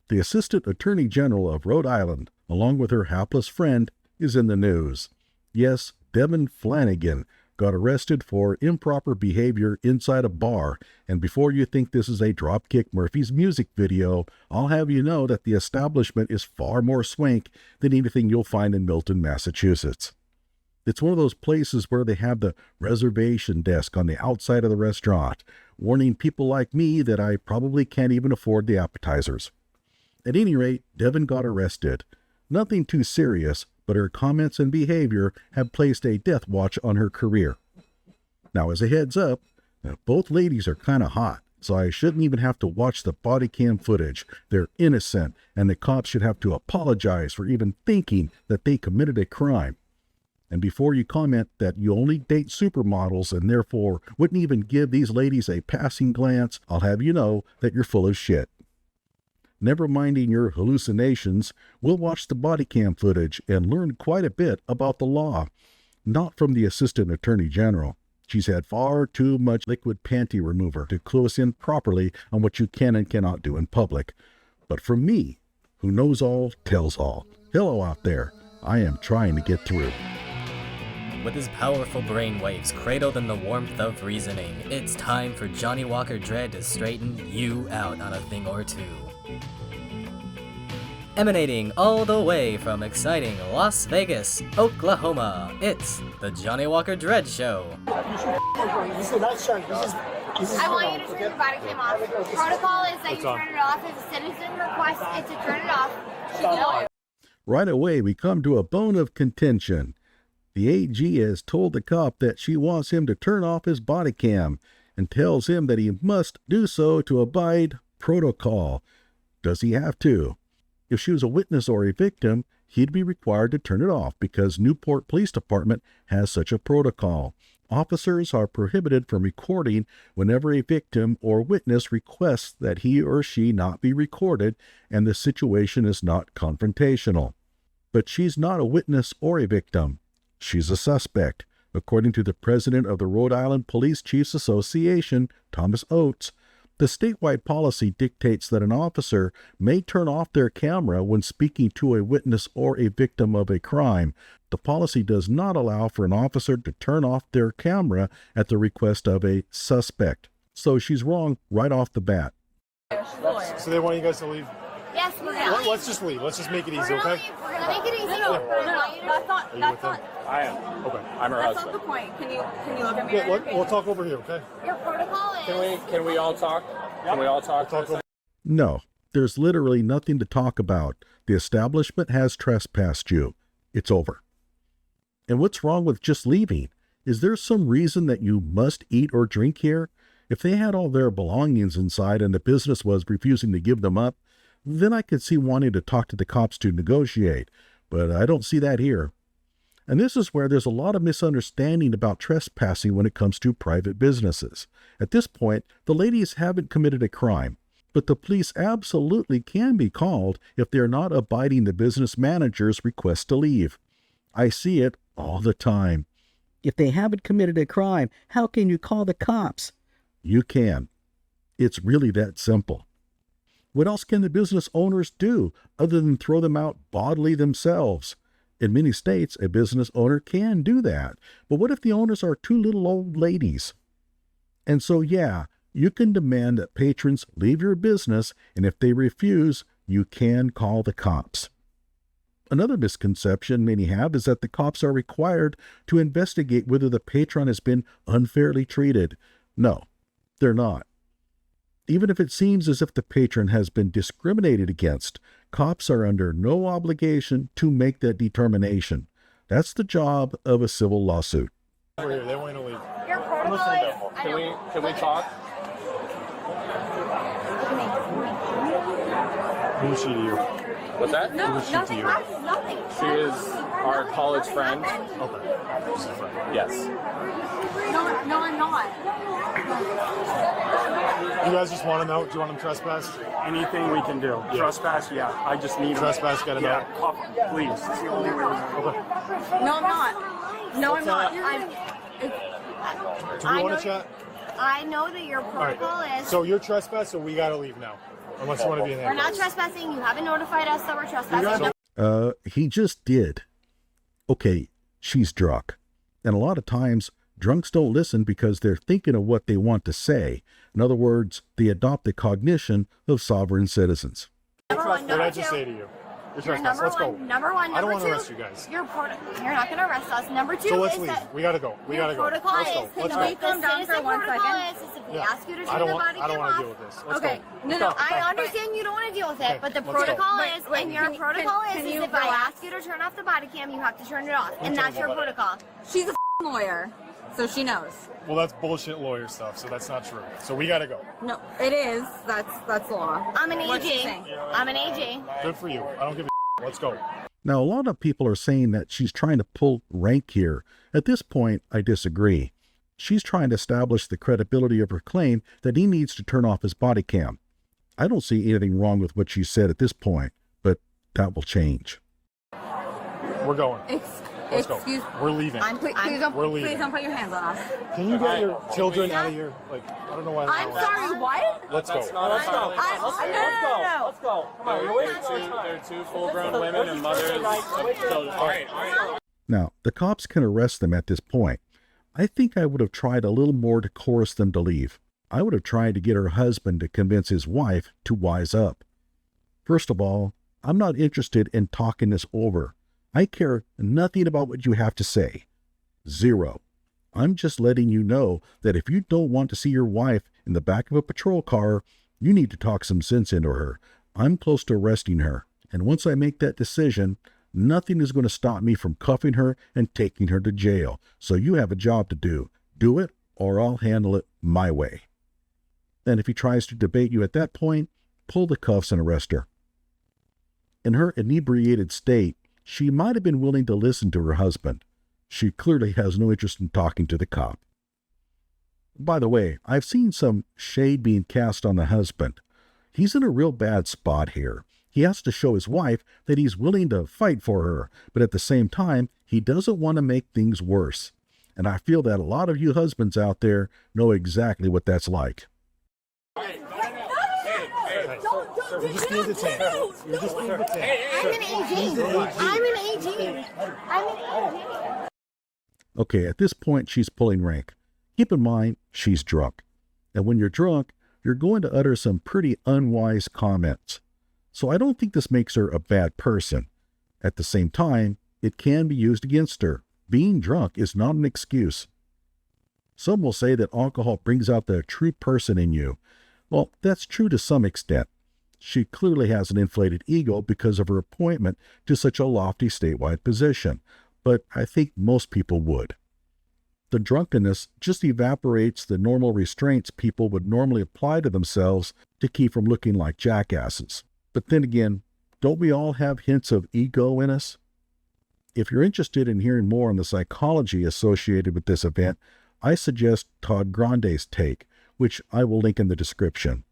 The Assistant Attorney General of Rhode Island, along with her hapless friend, is in the news. Yes, Devon Flanagan got arrested for improper behavior inside a bar, and before you think this is a Dropkick Murphy's music video, I'll have you know that the establishment is far more swank than anything you'll find in Milton, Massachusetts. It's one of those places where they have the reservation desk on the outside of the restaurant, warning people like me that I probably can't even afford the appetizers. At any rate, Devon got arrested. Nothing too serious, but her comments and behavior have placed a death watch on her career. Now, as a heads up, both ladies are kind of hot, so I shouldn't even have to watch the body cam footage. They're innocent, and the cops should have to apologize for even thinking that they committed a crime. And before you comment that you only date supermodels and therefore wouldn't even give these ladies a passing glance, I'll have you know that you're full of shit. Never minding your hallucinations, we'll watch the body cam footage and learn quite a bit about the law. Not from the Assistant Attorney General. She's had far too much liquid panty remover to clue us in properly on what you can and cannot do in public. But from me, who knows all, tells all. Hello out there. I am trying to get through. With his powerful brainwaves cradled in the warmth of reasoning, it's time for Johnny Walker Dread to straighten you out on a thing or two. Emanating all the way from exciting Las Vegas, Oklahoma, it's the Johnny Walker Dread Show. I want you to turn your body cam off. Protocol is that you turn it off. If a citizen requests it to turn it off, Right away, we come to a bone of contention. The AG has told the cop that she wants him to turn off his body cam and tells him that he must do so to abide protocol. Does he have to? If she was a witness or a victim, he'd be required to turn it off because Newport Police Department has such a protocol. Officers are prohibited from recording whenever a victim or witness requests that he or she not be recorded and the situation is not confrontational. But she's not a witness or a victim. She's a suspect, according to the president of the Rhode Island Police Chiefs Association, Thomas Oates. The statewide policy dictates that an officer may turn off their camera when speaking to a witness or a victim of a crime. The policy does not allow for an officer to turn off their camera at the request of a suspect. So she's wrong right off the bat. So they want you guys to leave? yes, we're gonna. Let's just leave. Let's just make it easy, okay? We're gonna make it easy. That's not. I am. Okay. I'm her That's husband. not the point. Can you look at me? Yeah, we'll talk over here, okay? Your protocol is. Can we all talk? Can we all talk? We'll talk over. No, there's literally nothing to talk about. The establishment has trespassed you. It's over. And what's wrong with just leaving? Is there some reason that you must eat or drink here? If they had all their belongings inside and the business was refusing to give them up, then I could see wanting to talk to the cops to negotiate, but I don't see that here. And this is where there's a lot of misunderstanding about trespassing when it comes to private businesses. At this point, the ladies haven't committed a crime, but the police absolutely can be called if they're not abiding the business manager's request to leave. I see it all the time. If they haven't committed a crime, how can you call the cops? You can. It's really that simple. What else can the business owners do other than throw them out bodily themselves? In many states, a business owner can do that. But what if the owners are two little old ladies? And so, yeah, you can demand that patrons leave your business, and if they refuse, you can call the cops. Another misconception many have is that the cops are required to investigate whether the patron has been unfairly treated. No, they're not. Even if it seems as if the patron has been discriminated against, cops are under no obligation to make that determination. That's the job of a civil lawsuit. Over here, they want you to leave. Your protocol is. Can we talk? Who is she to you? What's that? No, Who is she to nothing. you? Nothing. She is our college friend. Okay. She's a friend. Yes. No, I'm not. You guys just want him out? Do you want him trespassed? Anything we can do. Yeah. Trespass, yeah. I just need Trespass, get him yeah, out. cop, please. It's the only way. Okay. No, I'm not. No, I'm not. Do we want to chat? I know that your All right. protocol is. So you're trespassed, so we got to leave now. Unless you want to be in We're not handcuffs. trespassing. You haven't notified us that we're trespassing. He just did. Okay, she's drunk. And a lot of times, drunks don't listen because they're thinking of what they want to say. In other words, they adopt the cognition of sovereign citizens. Number one, What did number I just say two. to you? You're You're trespassing. Let's go. number one, I don't number want to two. arrest you guys. You're not going to arrest us. Number two So let's is leave. that We gotta go. We your gotta go. protocol Let's go. is Let's Can we go. calm down for citizen 1 protocol second? is if we Yeah. ask you to I turn don't the want. body I don't cam want to deal off. with this. Let's Okay. go. No, no. I understand you don't want to deal with it, but the let's go. protocol Wait, is, wait, and your can- protocol can is you if I relax? ask you to turn off the body cam, you have to turn it off, and tell that's me your about it. protocol. She's a lawyer, so she knows. Well, that's bullshit lawyer stuff, so that's not true. So we gotta go. No, it is. That's the law. I'm an What's she AG. saying? I'm an AG. Good for you. I don't give a Let's go. Now, a lot of people are saying that she's trying to pull rank here. At this point, I disagree. She's trying to establish the credibility of her claim that he needs to turn off his body cam. I don't see anything wrong with what she said at this point, but that will change. We're going. Let's go. Excuse. We're leaving. Please don't. We're leaving. Please don't put your hands on us. Can you get your children out of here? Like, I don't know why. I'm sorry. What? Let's go. Let's go. No. Let's go. Come on, you're waiting. They're two full-grown women and mothers of children. All right. Now, the cops can arrest them at this point. I think I would have tried a little more to coerce them to leave. I would have tried to get her husband to convince his wife to wise up. First of all, I'm not interested in talking this over. I care nothing about what you have to say. Zero. I'm just letting you know that if you don't want to see your wife in the back of a patrol car, you need to talk some sense into her. I'm close to arresting her, and once I make that decision, nothing is going to stop me from cuffing her and taking her to jail. So you have a job to do. Do it, or I'll handle it my way. And if he tries to debate you at that point, pull the cuffs and arrest her. In her inebriated state, she might have been willing to listen to her husband. She clearly has no interest in talking to the cop. By the way, I've seen some shade being cast on the husband. He's in a real bad spot here. He has to show his wife that he's willing to fight for her, but at the same time, he doesn't want to make things worse. And I feel that a lot of you husbands out there know exactly what that's like. You're just being detained. You're just being detained. I'm an AG. I'm an AG. I'm an AG. Okay, at this point, she's pulling rank. Keep in mind, she's drunk. And when you're drunk, you're going to utter some pretty unwise comments. So I don't think this makes her a bad person. At the same time, it can be used against her. Being drunk is not an excuse. Some will say that alcohol brings out the true person in you. Well, that's true to some extent. She clearly has an inflated ego because of her appointment to such a lofty statewide position, but I think most people would. The drunkenness just evaporates the normal restraints people would normally apply to themselves to keep from looking like jackasses. But then again, don't we all have hints of ego in us? If you're interested in hearing more on the psychology associated with this event, I suggest Todd Grande's take, which I will link in the description.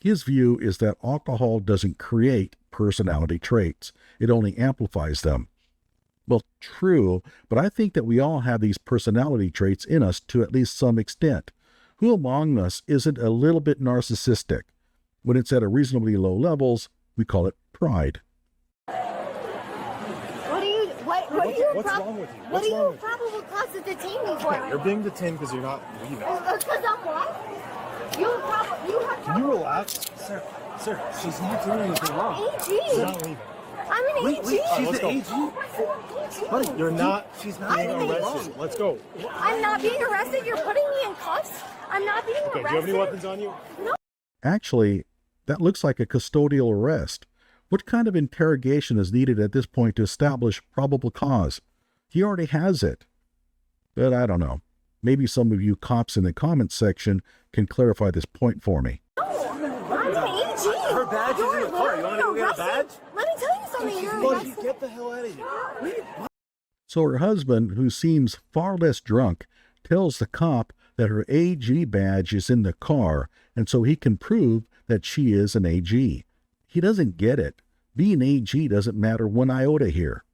His view is that alcohol doesn't create personality traits, it only amplifies them. Well, true, but I think that we all have these personality traits in us to at least some extent. Who among us isn't a little bit narcissistic? When it's at a reasonably low levels, we call it pride. What's wrong with you? What What's do wrong you with you? probable cause to detain me for? You're being detained because you're not leaving. Because I'm what? You have Can you relax? Sir, she's not doing anything wrong. She's AG. not leaving. I'm an AG. Let's go. Buddy, You're not. She's not being I'm an arrested. AG. Let's go. I'm not being arrested. You're putting me in cuffs. I'm not being Okay, arrested. do you have any weapons on you? Actually, that looks like a custodial arrest. What kind of interrogation is needed at this point to establish probable cause? He already has it. But I don't know. Maybe some of you cops in the comments section can clarify this point for me. I'm an AG. Her badge is in the car. You want me to go get a badge? Let me tell you something. You're Buddy, arrested. get the hell out of here. So her husband, who seems far less drunk, tells the cop that her AG badge is in the car, and so he can prove that she is an AG. He doesn't get it. Being AG doesn't matter one iota here.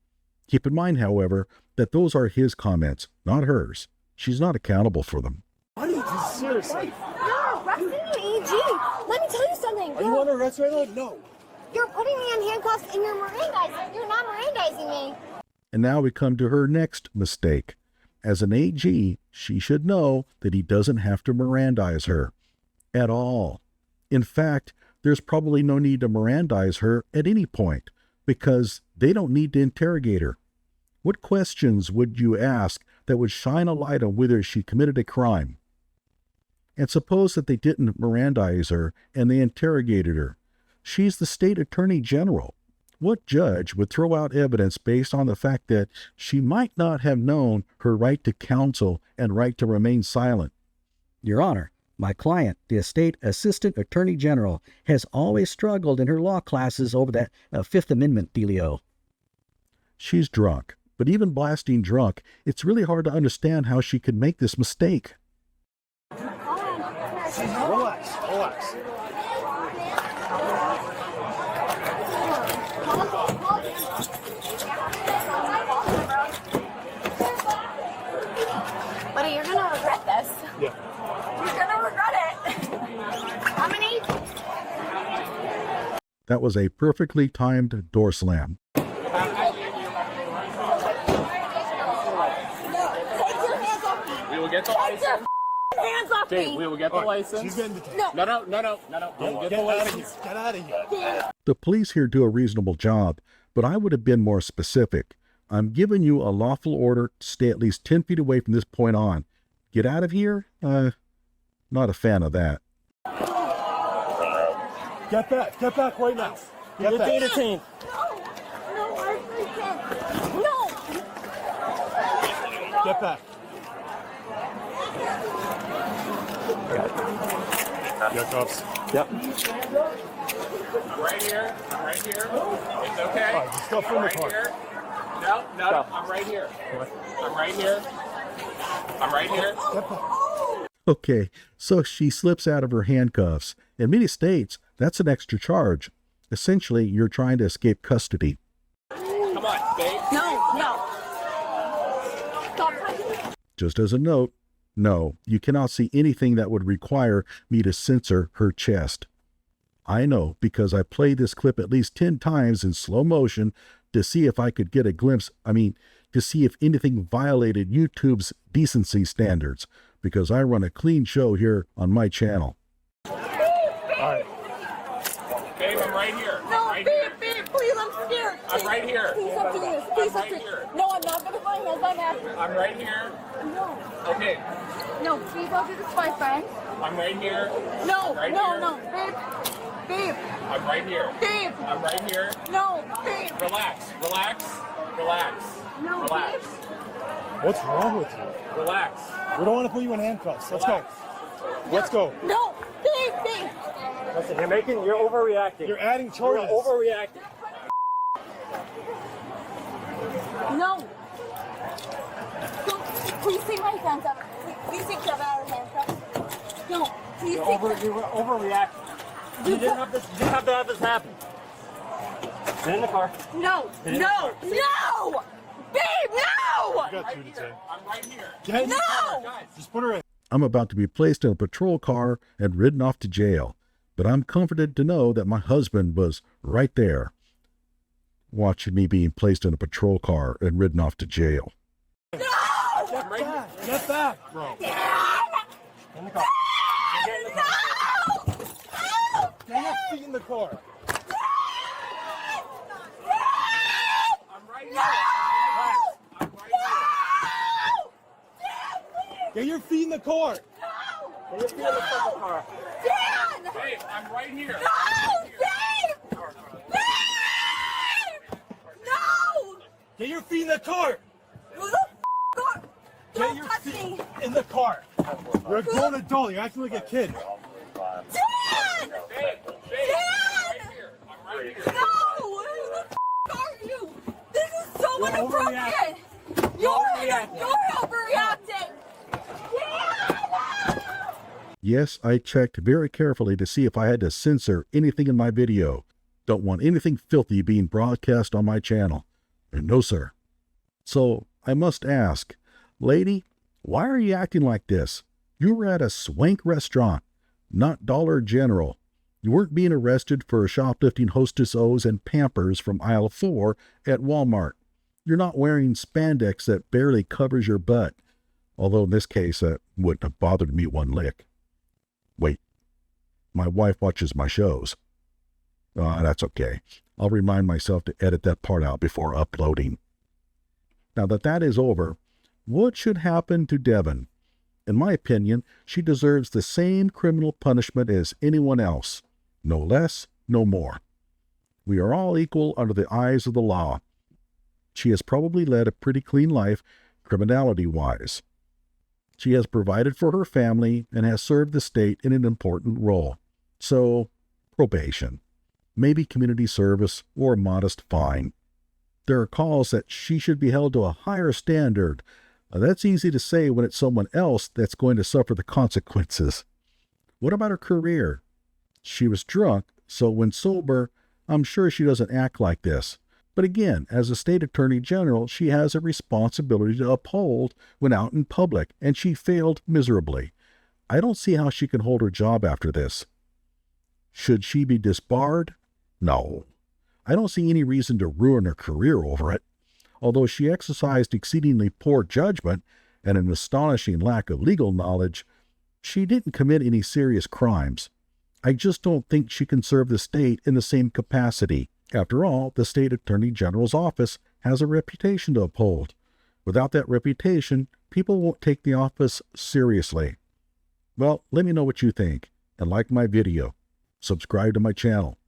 Keep in mind, however, that those are his comments, not hers. She's not accountable for them. Buddy, seriously. You're arresting an AG. Let me tell you something. Are you under arrest right now? No. You're putting me in handcuffs and you're Mirandizing. You're not Mirandizing me. And now we come to her next mistake. As an AG, she should know that he doesn't have to Mirandize her at all. In fact, there's probably no need to Mirandize her at any point because they don't need to interrogate her. What questions would you ask that would shine a light on whether she committed a crime? And suppose that they didn't Mirandize her and they interrogated her. She's the state attorney general. What judge would throw out evidence based on the fact that she might not have known her right to counsel and right to remain silent? Your Honor, my client, the State Assistant Attorney General, has always struggled in her law classes over that Fifth Amendment dealio. She's drunk, but even blasting drunk, it's really hard to understand how she could make this mistake. Relax, relax. Buddy, you're gonna regret this. Yeah. You're gonna regret it. How many? That was a perfectly timed door slam. Take your hands off me. We will get the Take your license. hands off Dave, me. we will get the license. She's getting detained. No. No. We will get the license. Get out of here. The police here do a reasonable job, but I would have been more specific. I'm giving you a lawful order to stay at least 10 feet away from this point on. Get out of here? Not a fan of that. Get back right now. Get back. Detained. No, I freaking. No. Get back. Your cuffs. Yep. I'm right here. It's okay. All right, just go from the right car. here. No. I'm right here. I'm right here. Get back. Okay, so she slips out of her handcuffs. In many states, that's an extra charge. Essentially, you're trying to escape custody. Come on, babe. No. Stop touching me. Just as a note, no, you cannot see anything that would require me to censor her chest. I know because I played this clip at least 10 times in slow motion to see if I could get a glimpse, to see if anything violated YouTube's decency standards, because I run a clean show here on my channel. All right. Babe, I'm right here. No, right babe, here. please, I'm scared. I'm right here. Please stop doing this. Please stop doing here. No, I'm not gonna put my hands on that. I'm right here. No. Okay. No, please don't do this to my friend. I'm right here. No, Right no, here. no. Babe. I'm right here. Babe. I'm right here. No, babe. Relax. No, Relax. What's wrong with you? Relax. We don't want to put you in handcuffs. Let's go. Let's go. No, babe. Listen, you're overreacting. You're adding charges. You're overreacting. No. Don't, please take my hands out. Please take them out of handcuffs. No, please take them. You were overreacting. You didn't have to have this happen. Get in the car. No. Get in the car. Babe, no! You got two to say. I'm right here. Get in the No! car. Just put her in. I'm about to be placed in a patrol car and ridden off to jail, but I'm comforted to know that my husband was right there, watching me being placed in a patrol car and ridden off to jail. No! I'm right here. Get back, bro. Get in the car. Get in the car. No! Get your feet in the car. I'm right here. I'm right here. Get your feet in the car. Get your feet in the fucking car. Dan! Babe, I'm right here. No! Babe! Babe! No! Get your feet in the car. Who the f*** are? Get Don't your touch feet me! in the car. You're a grown adult. You're acting like a kid. Dan! Babe, Dan! right here. I'm right here. No! Who the f*** are you? This is so You're inappropriate! You're overreacting! Dan! Yes, I checked very carefully to see if I had to censor anything in my video. Don't want anything filthy being broadcast on my channel. No, sir. So, I must ask, lady, why are you acting like this? You were at a swank restaurant, not Dollar General. You weren't being arrested for shoplifting Hostess O's and Pampers from aisle 4 at Walmart. You're not wearing spandex that barely covers your butt. Although in this case, that wouldn't have bothered me one lick. Wait, my wife watches my shows. That's okay. I'll remind myself to edit that part out before uploading. Now that is over, what should happen to Devon? In my opinion, she deserves the same criminal punishment as anyone else. No less, no more. We are all equal under the eyes of the law. She has probably led a pretty clean life, criminality-wise. She has provided for her family and has served the state in an important role. So, probation. Maybe community service or a modest fine. There are calls that she should be held to a higher standard. That's easy to say when it's someone else that's going to suffer the consequences. What about her career? She was drunk, so when sober, I'm sure she doesn't act like this. But again, as a state attorney general, she has a responsibility to uphold when out in public, and she failed miserably. I don't see how she can hold her job after this. Should she be disbarred? No. I don't see any reason to ruin her career over it. Although she exercised exceedingly poor judgment and an astonishing lack of legal knowledge, she didn't commit any serious crimes. I just don't think she can serve the state in the same capacity. After all, the state attorney general's office has a reputation to uphold. Without that reputation, people won't take the office seriously. Well, let me know what you think, and like my video. Subscribe to my channel.